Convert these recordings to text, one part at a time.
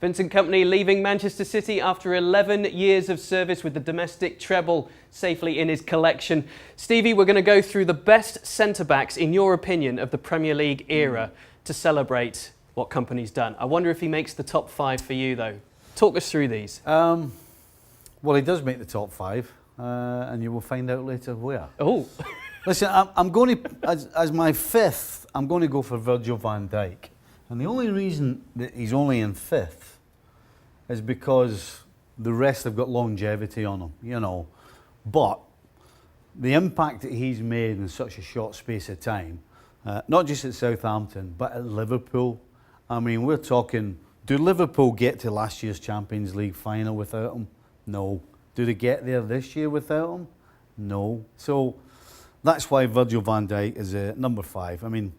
Vincent Kompany leaving Manchester City after 11 years of service with the domestic treble safely in his collection. Stevie, we're going to go through the best centre-backs, in your opinion, of the Premier League era to celebrate what Kompany's done. I wonder if he makes the top 5 for you, though. Talk us through these. Well, he does make the top 5, and you will find out later where. Oh. Listen, I'm going to, as my 5th, I'm going to go for Virgil van Dijk. And the only reason that he's only in 5th is because the rest have got longevity on them, you know. But the impact that he's made in such a short space of time, not just at Southampton, but at Liverpool. I mean, we're talking, do Liverpool get to last year's Champions League final without him? No. Do they get there this year without him? No. So that's why Virgil van Dijk is number 5. I mean,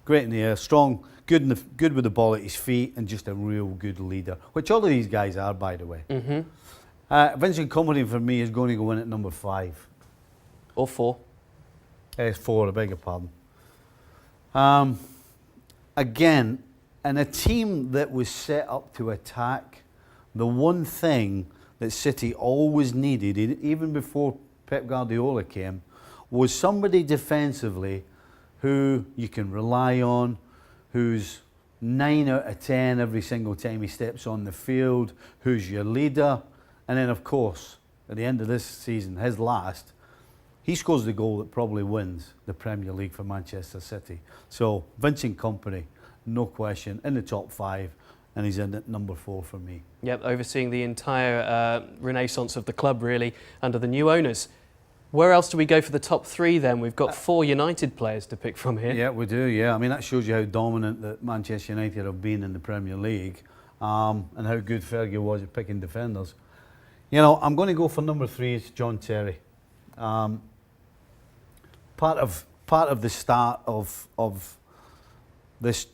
great in the air, strong, good with the ball at his feet, and just a real good leader, which all of these guys are, by the way. Vincent Kompany for me is going to go in at number 5. Or 4. 4, I beg your pardon. Again, in a team that was set up to attack, the one thing that City always needed, even before Pep Guardiola came, was somebody defensively who you can rely on, who's 9 out of 10 every single time he steps on the field, who's your leader. And then, of course, at the end of this season, his last, he scores the goal that probably wins the Premier League for Manchester City. So, Vincent Kompany, no question, in the top 5, and he's in at number 4 for me. Yep, overseeing the entire renaissance of the club, really, under the new owners. Where else do we go for the top 3 then? We've got 4 United players to pick from here. Yeah, we do, yeah. I mean, that shows you how dominant that Manchester United have been in the Premier League, and how good Fergie was at picking defenders. You know, I'm going to go for number 3, it's John Terry. Part of the start of this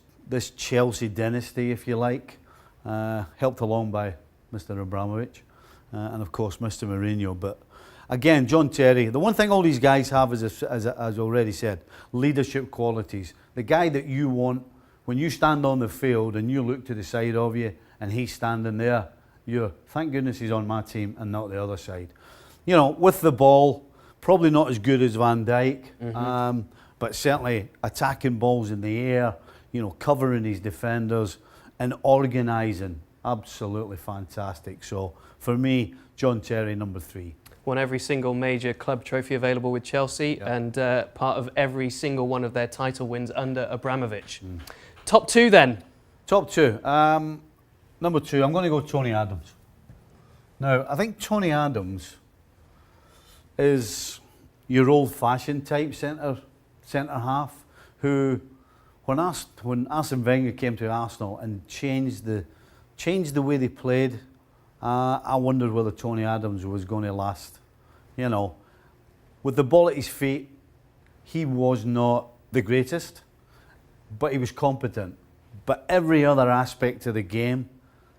Chelsea dynasty, if you like, helped along by Mr. Abramovich, and of course Mr. Mourinho. But again, John Terry, the one thing all these guys have is, as already said, leadership qualities. The guy that you want when you stand on the field and you look to the side of you and he's standing there, you're, thank goodness he's on my team and not the other side. You know, with the ball, probably not as good as Van Dijk, but certainly attacking balls in the air, you know, covering his defenders and organising. Absolutely fantastic. So for me, John Terry, number 3. Won every single major club trophy available with Chelsea, and part of every single one of their title wins under Abramovich. Top 2 then? Top 2. Number 2, I'm going to go Tony Adams. Now, I think Tony Adams is your old-fashioned type centre half who, when Arsene Wenger came to Arsenal and changed the way they played, I wondered whether Tony Adams was going to last. You know, with the ball at his feet, he was not the greatest, but he was competent. But every other aspect of the game,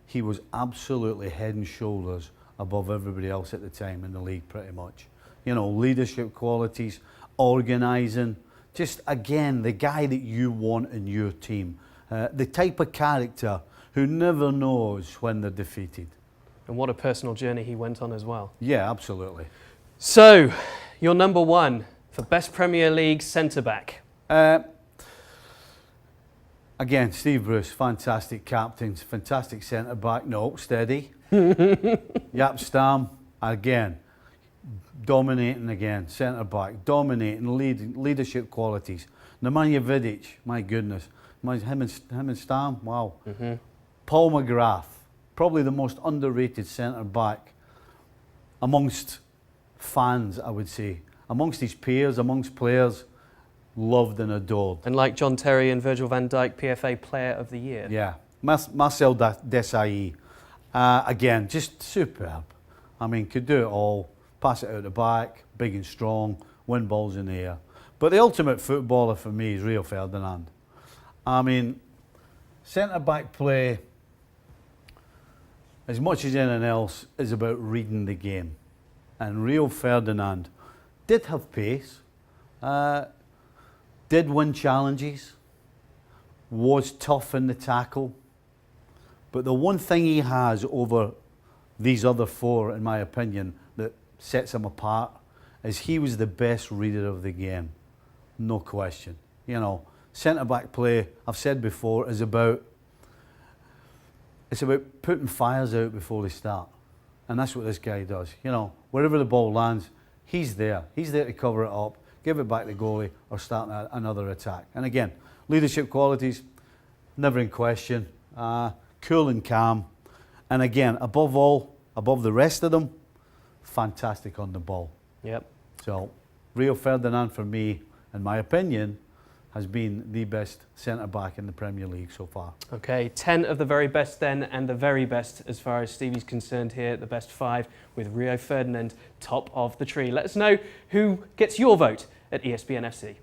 he was absolutely head and shoulders above everybody else at the time in the league, pretty much. You know, leadership qualities, organising, just again, the guy that you want in your team. The type of character who never knows when they're defeated. And what a personal journey he went on as well. Yeah, absolutely. So, your number 1 for best Premier League centre-back? Again, Steve Bruce, fantastic captain, fantastic centre-back. No, steady. Jaap Stam, again, dominating again, centre-back, dominating, leadership qualities. Nemanja Vidic, my goodness. Him and Stam, wow. Paul McGrath, probably the most underrated centre-back amongst fans, I would say. Amongst his peers, amongst players, loved and adored. And like John Terry and Virgil van Dijk, PFA Player of the Year. Yeah, Marcel Desailly, again, just superb. I mean, could do it all. Pass it out the back, big and strong, win balls in the air. But the ultimate footballer for me is Rio Ferdinand. I mean, centre-back play, as much as anything else, is about reading the game. And Rio Ferdinand did have pace, did win challenges, was tough in the tackle, But the one thing he has over these other four, in my opinion, that sets him apart is he was the best reader of the game. No question. You know, centre-back play, I've said before, is about putting fires out before they start. And that's what this guy does. You know, wherever the ball lands, he's there. He's there to cover it up, give it back to the goalie, or start another attack. And again, leadership qualities, never in question. Cool and calm. And again, above all, above the rest of them, fantastic on the ball. Yep. So, Rio Ferdinand, for me, in my opinion, has been the best centre-back in the Premier League so far. Okay, 10 of the very best then, and the very best as far as Stevie's concerned here, the best 5, with Rio Ferdinand top of the tree. Let us know who gets your vote at ESPN FC.